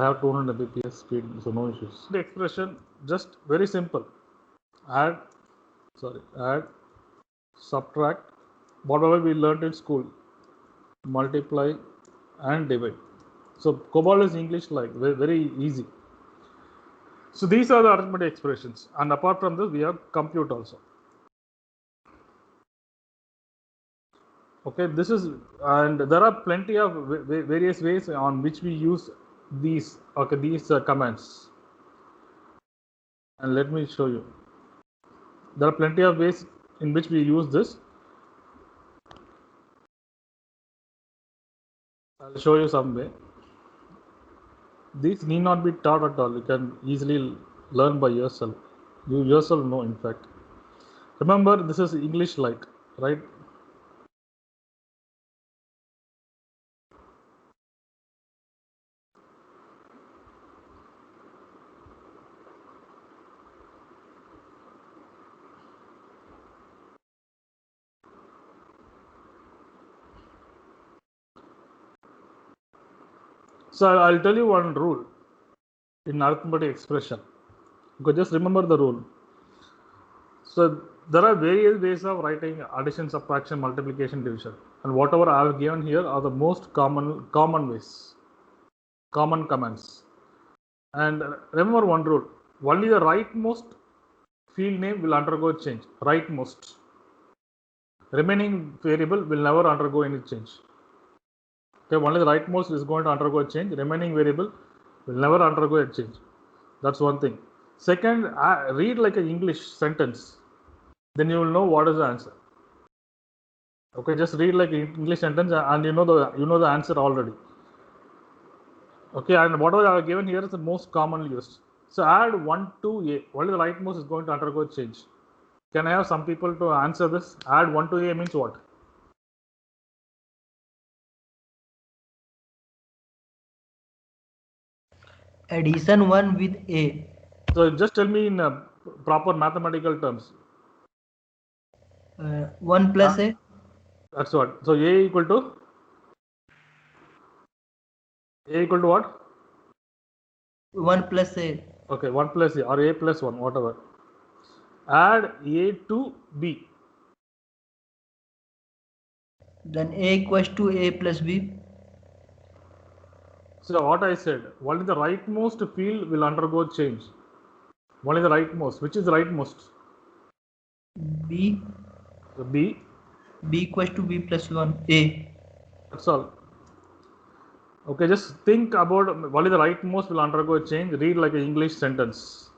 I have 200 Mbps speed, so no issues. The expression just very simple. Add, subtract, whatever we learned in school, multiply and divide. So COBOL is English like very easy. So these are the arithmetic expressions, and apart from this we have compute also. Okay, this is, and there are plenty of various ways on which we use these commands, and let me show you. There are plenty of ways in which we use this. I'll show you some way. These need not be taught at all. You can easily learn by yourself. You yourself know, in fact. Remember, this is English Light, right? So I'll tell you one rule in arithmetic expression. You could just remember the rule. So there are various ways of writing addition, subtraction, multiplication, division, and whatever I have given here are the most common ways, common commands. And remember one rule: only the rightmost field name will undergo change. Rightmost. Remaining variable will never undergo any change. Okay, only the rightmost is going to undergo a change. Remaining variable will never undergo a change. That's one thing. Second, read like an English sentence. Then you will know what is the answer. Okay, just read like an English sentence and you know the answer already. Okay, and whatever I have given here is the most commonly used. So add 1 to A. Only the rightmost is going to undergo change. Can I have some people to answer this? Add 1 to A means what? Addition 1 with A. So just tell me in proper mathematical terms. 1 plus A. That's what. So A equal to what? 1 plus A. Okay, 1 plus A or A plus 1, whatever. Add A to B. Then A equals to A plus B. So what I said, only the rightmost field will undergo change. Only the rightmost. Which is the rightmost? B. So B. B equals to B plus 1. A. That's all. Okay, just think about only the rightmost will undergo a change. Read like an English sentence.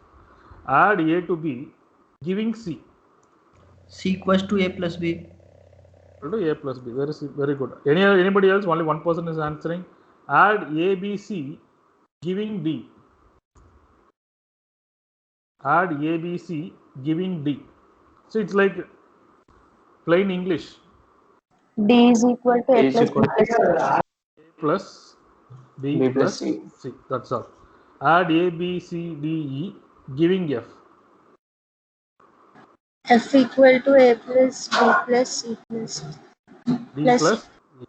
Add A to B, giving C. C equals to A plus B. Equal to A plus B. Very good. Anybody else? Only one person is answering. Add A, B, C, giving D. Add A, B, C, giving D. So it's like plain English. D is equal to A plus B plus C. A plus B plus C. That's all. Add A, B, C, D, E, giving F. F equal to A plus B plus C plus D plus plus E.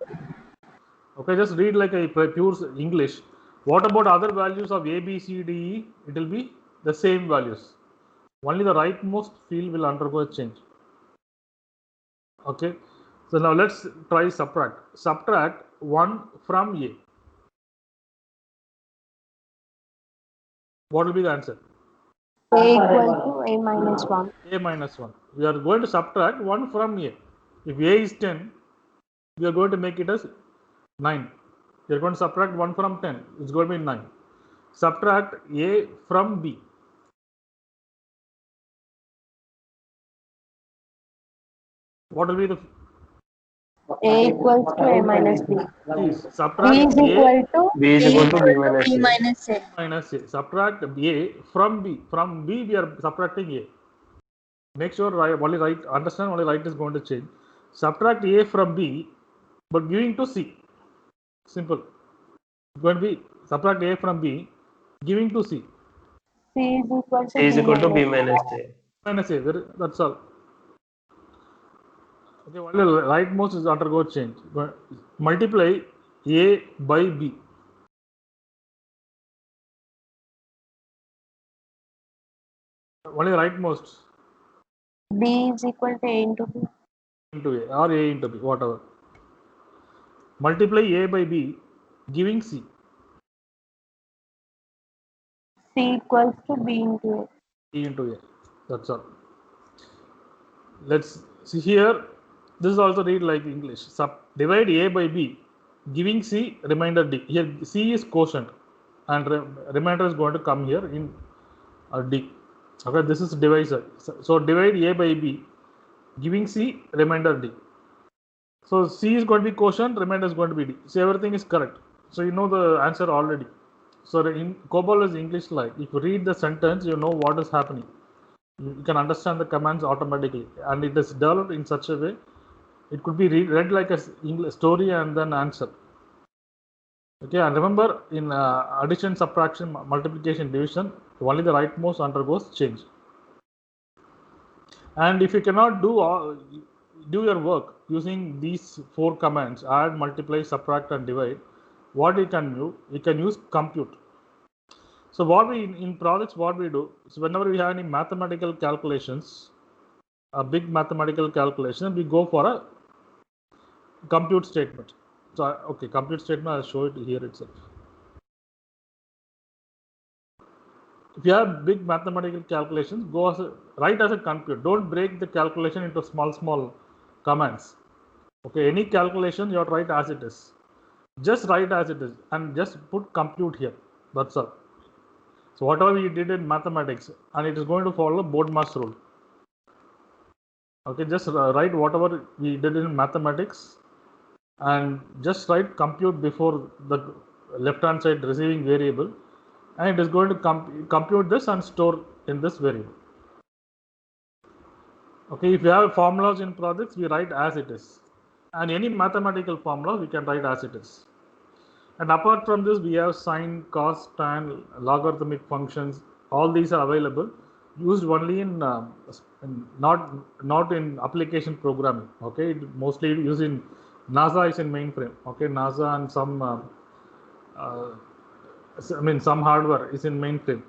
Okay, just read like a pure English. What about other values of A, B, C, D, E? It will be the same values. Only the rightmost field will undergo a change. Okay, so now let's try subtract. Subtract 1 from A. What will be the answer? A equal to A minus 1. A minus 1. We are going to subtract 1 from A. If A is 10, we are going to make it as 9. We are going to subtract 1 from 10. It's going to be 9. Subtract A from B. What will be the A equals to A minus B. subtract B is equal to B is equal to B minus B A. minus A. minus A. Subtract A from B. From B we are subtracting A. Make sure only right, understand only right is going to change. Subtract A from B, but giving to C. Simple. It's going to be subtract A from B, giving to C. C is equal to C is equal to B minus minus A. Minus A. That's all. Okay, only rightmost is undergo change. Multiply A by B. Only rightmost B is equal to A into B. into A or A into B, whatever. Multiply A by B, giving C. C equals to B into A. E into A. That's all. Let's see here. This is also read like English. Divide A by B, giving C remainder D. Here C is quotient, and remainder is going to come here in D. Okay, this is divisor. So divide A by B, giving C remainder D. So C is going to be quotient, remainder is going to be D. So everything is correct. So you know the answer already. So in COBOL is English like. If you read the sentence, you know what is happening. You can understand the commands automatically, and it is developed in such a way. It could be read like a English story and then answer. Okay, and remember in addition, subtraction, multiplication, division, only the rightmost undergoes change. And if you cannot do your work using these 4 commands, add, multiply, subtract, and divide, what you can do, you can use compute. So what we in projects, what we do, so whenever we have any mathematical calculations, a big mathematical calculation, we go for a compute statement. So okay, compute statement, I'll show it here itself. If you have big mathematical calculations, write as a compute. Don't break the calculation into small commands. Okay, any calculation you have to write as it is. Just write as it is and just put compute here. That's all. So whatever we did in mathematics, and it is going to follow BODMAS rule. Okay, just write whatever we did in mathematics and just write compute before the left hand side receiving variable, and it is going to compute this and store in this variable. Okay, if you have formulas in projects, we write as it is, and any mathematical formula we can write as it is. And apart from this, we have sine, cos, tan, logarithmic functions. All these are available, used only in not in application programming. Okay, mostly used in NASA is in mainframe. Okay, NASA and some some hardware is in mainframe.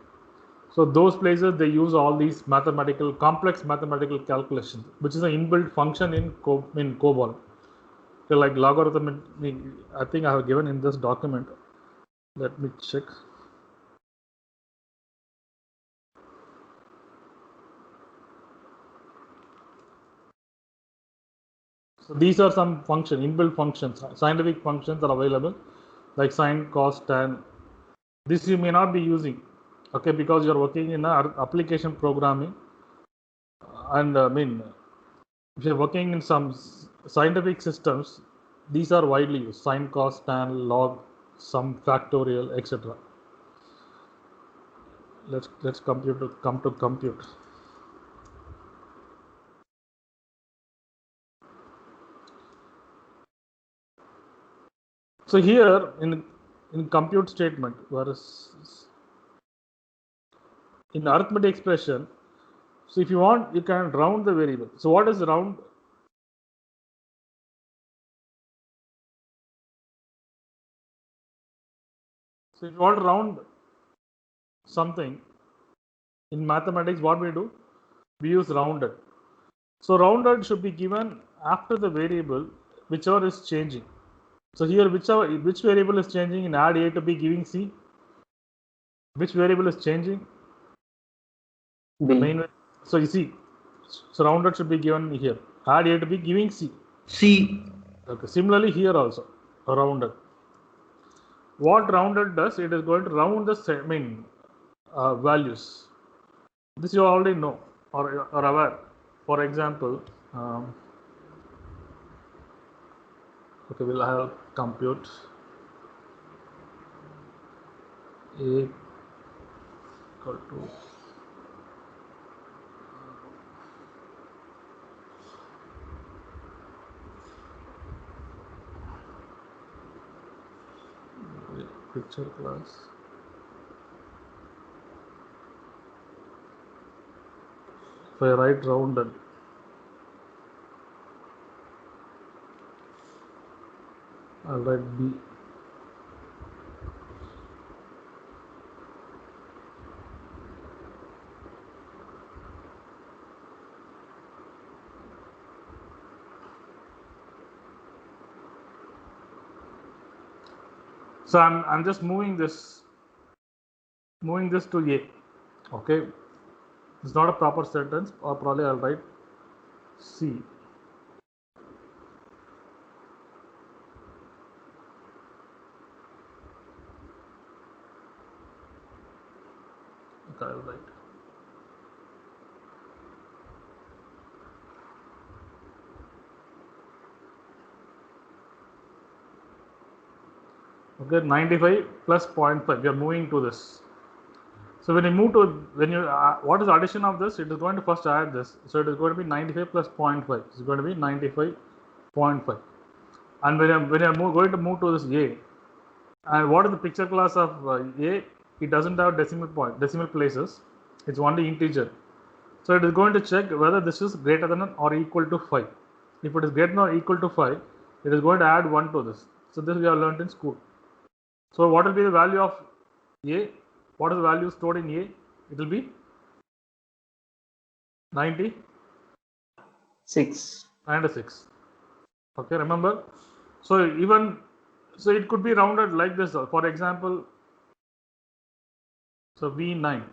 So those places they use all these complex mathematical calculations, which is an inbuilt function in COBOL. Okay, like logarithm, I think I have given in this document. Let me check. So these are some inbuilt functions, scientific functions are available, like sine, cos, tan. This you may not be using, okay, because you are working in application programming, and if you are working in some scientific systems, these are widely used: sine, cos, tan, log, sum, factorial, etc. Let's come to compute. So here in compute statement, whereas in arithmetic expression, so if you want, you can round the variable. So what is round? So if you want to round something in mathematics, what we do? We use rounded. So rounded should be given after the variable whichever is changing. So here which variable is changing in add A to B giving C? Which variable is changing? B. Main. So you see, so rounded should be given here. Add A to B giving C. C. Okay. Similarly here also rounded. What rounded does? It is going to round the values. This you already know or are aware. For example, okay, we'll have compute A equal to picture class. If I write rounded, I'll write B. So I'm just moving this to A. Okay, it's not a proper sentence, or probably I'll write C. Okay, I'll write. Okay, 95 plus 0.5. We are moving to this. So when you move to, what is the addition of this? It is going to first add this. So it is going to be 95 plus 0.5. It's going to be 95.5. And when you're going to move to this A, and what is the picture class of A? It doesn't have decimal places. It's only integer. So it is going to check whether this is greater than or equal to 5. If it is greater than or equal to 5, it is going to add 1 to this. So this we have learned in school. So what will be the value of A? What is the value stored in A? It will be 6. 96. Okay, remember. So it could be rounded like this. For example, so V9.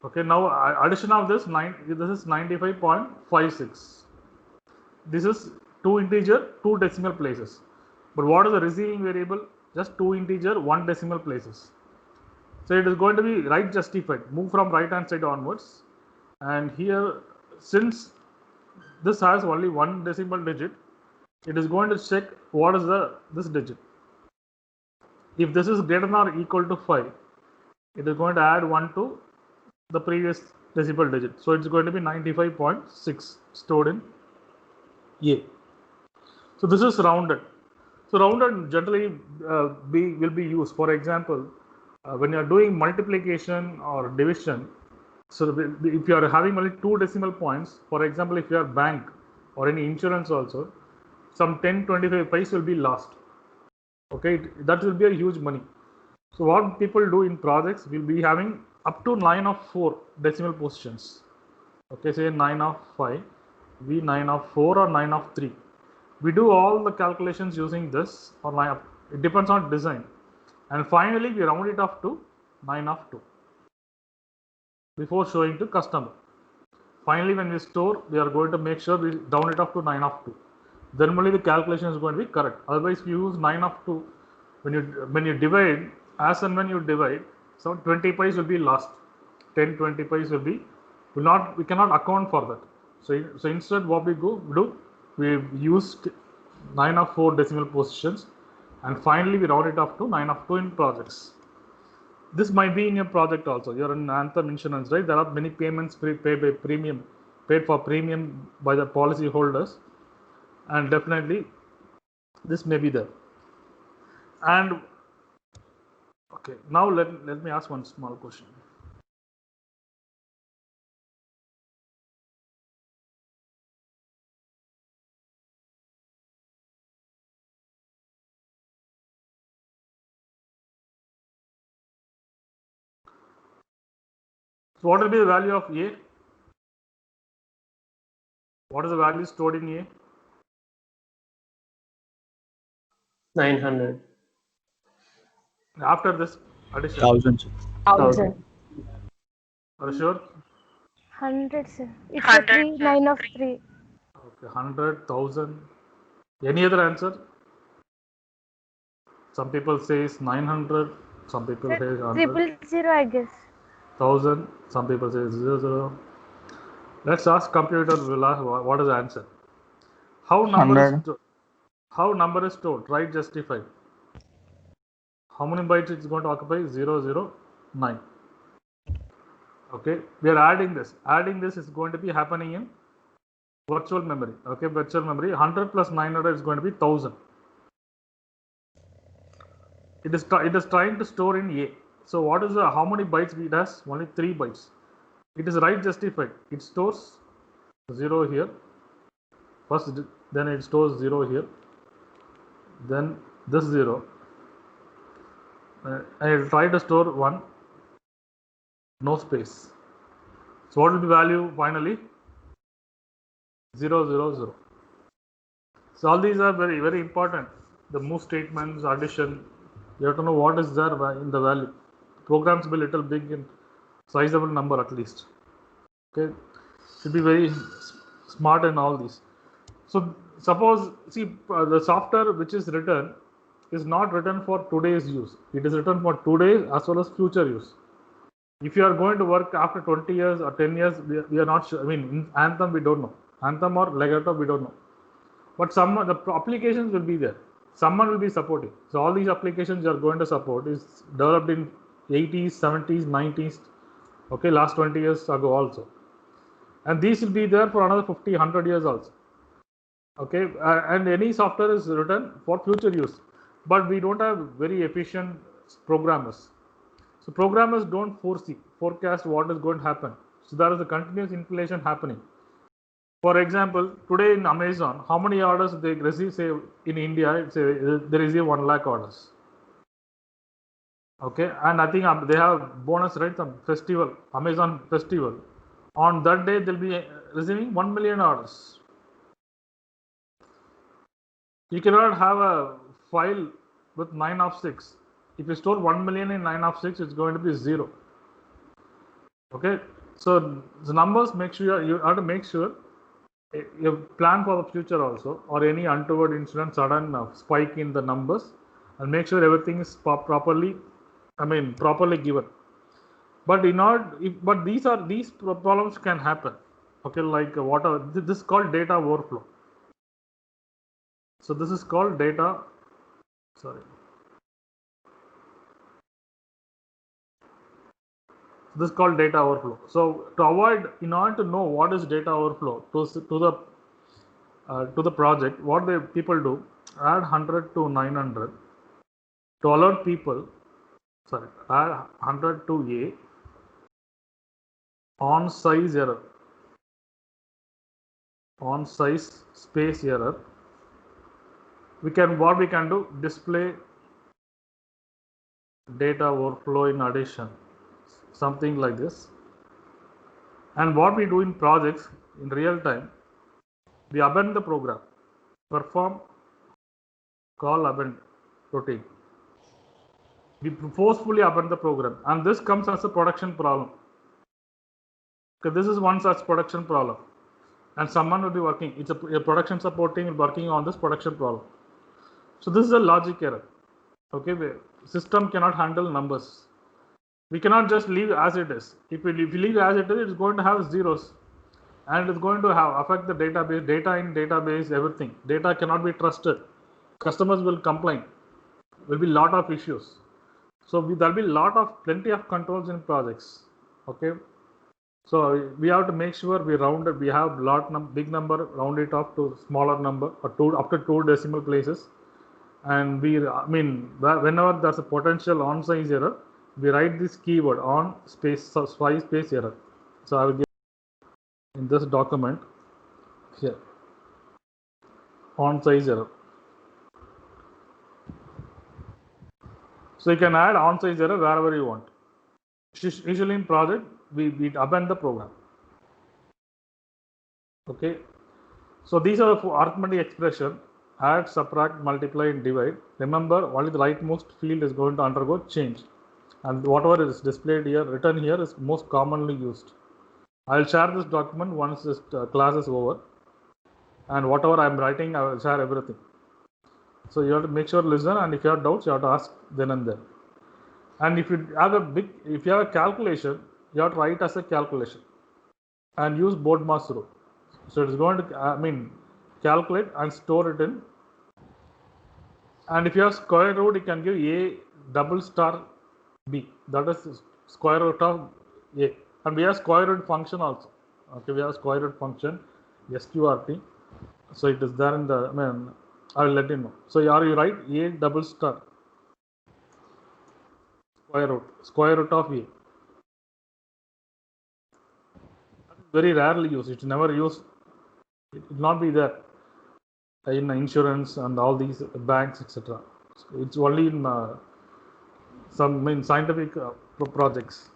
Okay, now addition of this this is 95.56. This is 2 integer, 2 decimal places. But what is the receiving variable? Just 2 integer, 1 decimal places. So it is going to be right justified. Move from right hand side onwards. And here, since this has only 1 decimal digit, it is going to check what is this digit. If this is greater than or equal to 5, it is going to add 1 to the previous decimal digit. So it's going to be 95.6 stored in A. So this is rounded. So rounded generally will be used. For example, when you are doing multiplication or division, so if you are having only 2 decimal points, for example, if you are bank or any insurance also, some 10-25 paise will be lost. Okay, that will be a huge money. So what people do in projects will be having up to 9 of 4 decimal positions. Okay, say 9 of 5, V 9 of 4 or 9 of 3. We do all the calculations using this, or 9 of, it depends on design. And finally we round it off to 9 of 2 before showing to customer. Finally when we store, we are going to make sure we round it off to 9 of 2. Then only the calculation is going to be correct. Otherwise, if you use 9 of 2, when you divide, as and when you divide, so 20 paise will be lost. 10-20 paise we cannot account for that. So instead, what we do, we use 9 of 4 decimal positions, and finally we round it off to 9 of 2 in projects. This might be in your project also. You're in Anthem Insurance, right? There are many payments paid for premium by the policy holders, and definitely this may be there. And okay, now let me ask one small question. So what will be the value of A? What is the value stored in A? 900. After this addition. 1000. 1000. Are you sure? 100, sir. It's a 3, 9 of 3. Okay, 100,000. Any other answer? Some people say 900. Some people say 100. 000, I guess. 1000. Some people say 00. Let's ask computer. What is the answer? How number is stored? Right justified. How many bytes it's going to occupy? 009. Okay, we are adding this. Adding this is going to be happening in virtual memory. Okay, virtual memory. 100 plus 900 is going to be 1000. It is trying to store in A. So what is how many bytes it has? Only 3 bytes. It is right justified. It stores 0 here. First, then it stores 0 here. Then this 0. And it will try to store 1. No space. So what will be value finally? 0, 0, 0. So all these are very, very important. The move statements, addition, you have to know what is there in the value. Programs will be little big in sizable number at least. Okay, should be very smart in all these. So suppose, see, the software which is written is not written for today's use. It is written for today's as well as future use. If you are going to work after 20 years or 10 years, we are not sure. I mean, in Anthem we don't know. Anthem or Legato we don't know. But the applications will be there. Someone will be supporting. So all these applications you are going to support is developed in 80s, 70s, 90s. Okay, last 20 years ago also. And these will be there for another 50, 100 years also. Okay, and any software is written for future use. But we don't have very efficient programmers. So programmers don't forecast what is going to happen. So there is a continuous inflation happening. For example, today in Amazon, how many orders they receive? Say in India, they receive 1 lakh orders. Okay, and I think they have bonus, right? Some festival, Amazon festival. On that day, they'll be receiving 1 million orders. You cannot have a file with 9 of 6. If you store 1 million in 9 of 6, it's going to be 0. Okay, so the numbers, make sure you have to make sure you plan for the future also, or any untoward incident, sudden spike in the numbers, and make sure everything is properly given. But but these problems can happen. Okay, like whatever, this is called data overflow. So this is called data. Sorry. This is called data overflow. So to avoid, in order to know what is data overflow to the project, what people do, add 100 to 900 to alert people. Sorry, add 100 to A on size error, on size space error. What we can do, display data overflow in addition, something like this. And what we do in projects in real time, we abandon the program, perform call abandon routine. We forcefully abandon the program, and this comes as a production problem. Okay, this is one such production problem, and someone will be working. It's a production support team working on this production problem. So this is a logic error. Okay, system cannot handle numbers. We cannot just leave as it is. If we leave as it is, it's going to have zeros, and it's going to affect the database, data in database, everything. Data cannot be trusted. Customers will complain. Will be lot of issues. So there'll be plenty of controls in projects. Okay. So we have to make sure we round it. We have big number, round it off to smaller number, or up to 2 decimal places. And whenever there's a potential on size error, we write this keyword on space error. So I will give in this document here on size error. So you can add on size error wherever you want. Usually in project, we abandon the program. Okay. So these are the arithmetic expression: add, subtract, multiply, and divide. Remember, only the rightmost field is going to undergo change, and whatever is displayed here, written here, is most commonly used. I will share this document once this class is over, and whatever I am writing, I will share everything. So you have to make sure to listen, and if you have doubts, you have to ask then and there. And if you have a calculation, you have to write as a calculation and use BODMAS rule. So it is going to calculate and store it in. And if you have square root, you can give A double star B. That is square root of A. And we have square root function also. Okay, we have square root function SQRT. So it is there in the, I will let you know. So you write A double star square root of A. Very rarely used. It's never used. It will not be there in insurance and all these banks, etc. It's only in some scientific projects.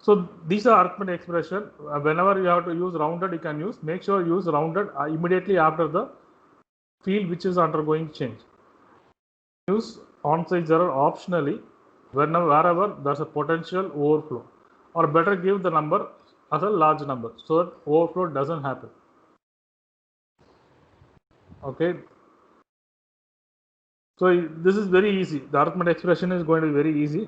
So these are arithmetic expression. Whenever you have to use rounded, you can use. Make sure you use rounded immediately after the field which is undergoing change. Use on-size error optionally wherever there's a potential overflow, or better give the number as a large number so that overflow doesn't happen. Okay. So this is very easy. The arithmetic expression is going to be very easy.